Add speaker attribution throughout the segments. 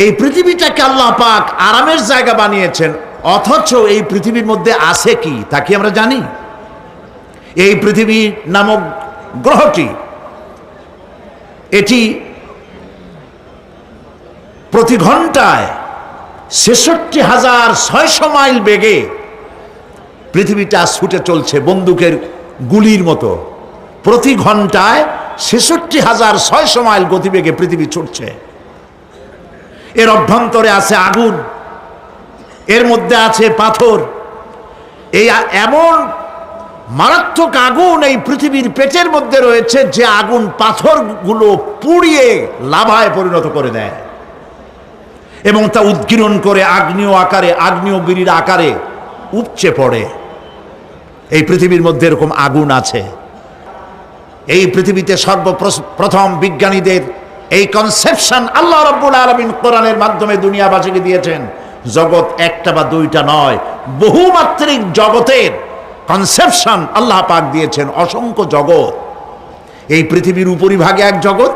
Speaker 1: এই পৃথিবীটাকে আল্লাহ পাক আরামের জায়গা বানিয়েছেন, অথচ এই পৃথিবীর মধ্যে আছে কি তা কি আমরা জানি? এই পৃথিবী নামক গ্রহটি, এটি প্রতি ঘন্টায় ৬৬,৬০০ মাইল বেগে পৃথিবীটা ছুটে চলছে বন্দুকের গুলির মতো। প্রতি ঘন্টায় ৬৬,৬০০ মাইল গতিবেগে পৃথিবী ছুটছে। এর অভ্যন্তরে আছে আগুন, এর মধ্যে আছে পাথর। এই এমন মারাত্মক আগুন এই পৃথিবীর পেটের মধ্যে রয়েছে যে আগুন পাথরগুলো পুড়িয়ে লাভায় পরিণত করে দেয় এবং তা উদ্গীরণ করে আগ্নেয়গিরির আকারে উপচে পড়ে। এই পৃথিবীর মধ্যে এরকম আগুন আছে। এই পৃথিবীতে সর্বপ্রথম বিজ্ঞানীদের এই কনসেপশন আল্লাহ রাব্বুল আলামিন কোরআনের মাধ্যমে দুনিয়াবাসীকে দিয়েছেন। জগৎ একটা বা দুইটা নয়, বহুমাত্রিক জগতের কনসেপশন আল্লাহ পাক দিয়েছেন, অসংখ্য জগৎ। এই পৃথিবীর উপরিভাগে এক জগৎ,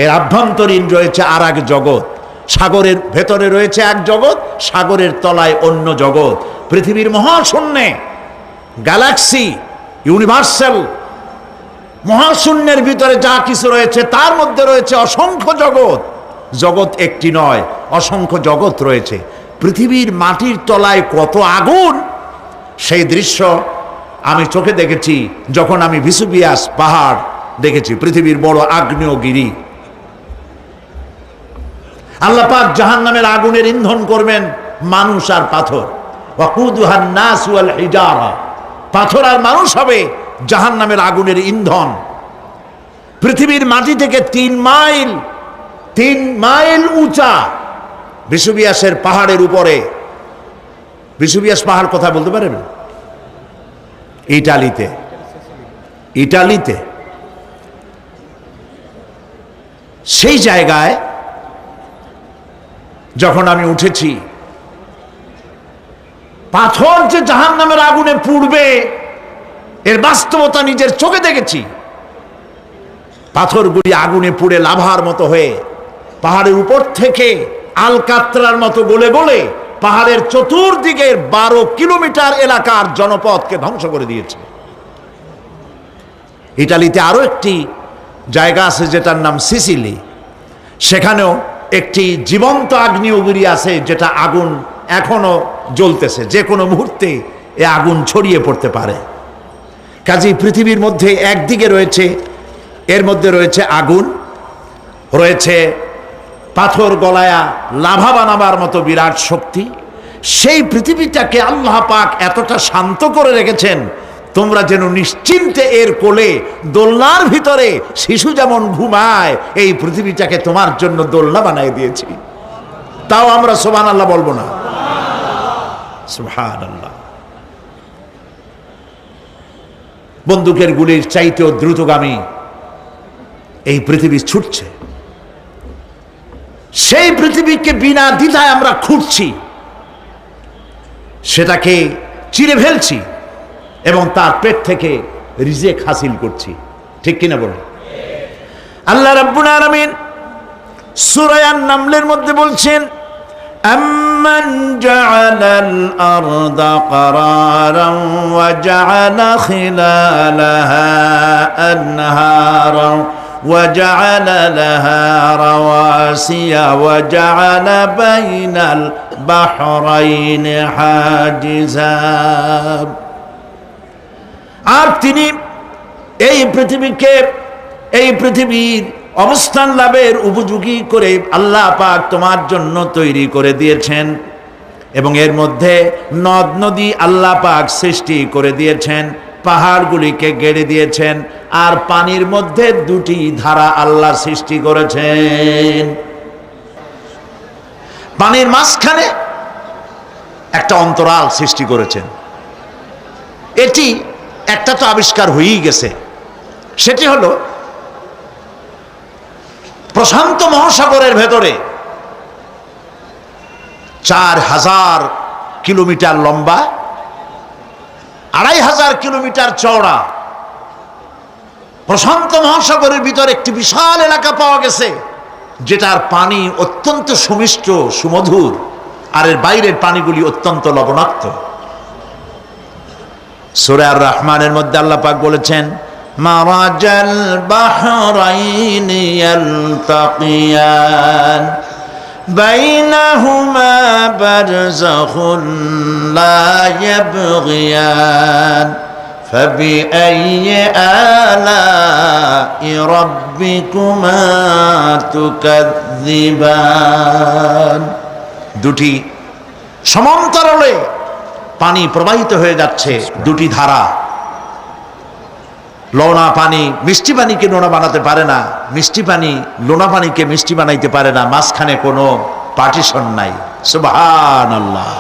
Speaker 1: এর আভ্যন্তরীণ রয়েছে আর এক জগৎ। সাগরের ভেতরে রয়েছে এক জগৎ, সাগরের তলায় অন্য জগৎ। পৃথিবীর মহাশূন্যে গ্যালাক্সি, ইউনিভার্সাল মহাশূন্যের ভিতরে যা কিছু রয়েছে তার মধ্যে রয়েছে অসংখ্য জগৎ। জগৎ একটি নয়, অসংখ্য জগৎ রয়েছে। পৃথিবীর মাটির তলায় কত আগুন, সেই দৃশ্য আমি চোখে দেখেছি যখন আমি ভেসুভিয়াস পাহাড় দেখেছি, পৃথিবীর বড় আগ্নেয়গিরি। আল্লাহ পাক জাহান্নামের আগুনের ইন্ধন করবেন মানুষ আর পাথর। ওয়াকুদুহান নাস ওয়াল হিজারা, পাথর আর মানুষ হবে জাহান্নামের আগুনের ইন্ধন। পৃথিবীর মাটি থেকে ৩ মাইল উঁচা ভেসুভিয়াসের পাহাড়ের উপরে, ভেসুভিয়াস পাহাড় কোথায় বলতে পারেন? ইটালিতে। সেই জায়গায় যখন আমি উঠেছি, পাথর যে জাহান্নামের আগুনে পুড়বে এর বাস্তবতা নিজের চোখে দেখেছি। পাথরগুলি আগুনে পুড়ে লাভার মতো হয়ে পাহাড়ের উপর থেকে আলকাত্রার মতো গলে গলে পাহাড়ের চতুর্দিকের 12 কিলোমিটার এলাকার জনপদকে ধ্বংস করে দিয়েছে। ইটালিতে আরো একটি জায়গা আছে যেটার নাম সিসিলি। সেখানেও একটি জীবন্ত আগ্নেয়গিরি আছে, যেটা আগুন এখনো জ্বলতেছে। যে কোনো মুহূর্তে এ আগুন ছড়িয়ে পড়তে পারে। কাজেই পৃথিবীর মধ্যে একদিকে রয়েছে, এর মধ্যে রয়েছে আগুন, রয়েছে পাথর গলায়া লাভা বানাবার মতো বিরাট শক্তি। সেই পৃথিবীটাকে আল্লাহ পাক এতটা শান্ত করে রেখেছেন, তোমরা যেন নিশ্চিন্তে এর কোলে দোলনার ভিতরে শিশু যেমন ঘুমায়, এই পৃথিবীটাকে তোমার জন্য দোলনা বানিয়ে দিয়েছি। তাও আমরা সুবহানাল্লাহ বলবো না? সুবহানাল্লাহ। বন্দুকের গুলির চাইতেও দ্রুতগামী এই পৃথিবী ছুটছে। সেই পৃথিবীকে বিনা দ্বিধায় আমরা খুঁজছি, সেটাকে চিরে ফেলছি এবং তার পেট থেকে রিজেক হাসিল করছি। ঠিক কিনা বলুন? আল্লাহ রাব্বুল আলামিন সূরা আন-নামলের মধ্যে বলছেন, আম্মান জাআলাল আরদা ক্বারারান ওয়া জাআলা খিলালাহা আনহারান ওয়া জাআলা লাহা রাওয়াসিয়া ওয়া জাআলা বাইনাল বাহরাইনি হাজিজা। আর তিনি এই পৃথিবীর অবস্থান লাভের উপযোগী করে আল্লাহ পাক তোমার জন্য তৈরি করে দিয়েছেন এবং এর মধ্যে নদ নদী আল্লাহ পাক সৃষ্টি করে দিয়েছেন, পাহাড়গুলিকে গেড়ে দিয়েছেন, আর পানির মধ্যে 2টি ধারা আল্লাহ সৃষ্টি করেছেন। পানির মাঝখানে একটা অন্তরাল সৃষ্টি করেছেন। এটি একটা তো আবিষ্কার হয়েই গেছে, সেটি হলো প্রশান্ত মহাসাগরের ভেতরে 4000 কিলোমিটার লম্বা, 2500 কিলোমিটার চওড়া প্রশান্ত মহাসাগরের ভিতরে একটি বিশাল এলাকা পাওয়া গেছে, যেটার পানি অত্যন্ত সুমিষ্ট সুমধুর, আর এর বাইরের পানিগুলি অত্যন্ত লবণাক্ত। সূরা আর রহমানের মধ্যে আল্লাহ পাক বলেছেন, মারাজাল বাহরাইনি ইয়ালতাকিয়ান বাইনাহুমা বারযাখুন লা ইয়াবগিয়ান فبأي آلاء ربكما تكذبان। দুটি সমান্তরালে পানি প্রবাহিত হয়ে যাচ্ছে, দুটি ধারা। লোনা পানি মিষ্টি পানিকে লোনা বানাতে পারে না, মিষ্টি পানি লোনা পানিকে মিষ্টি বানাইতে পারে না, মাঝখানে কোনো পার্টিশন নাই। সুবহানাল্লাহ।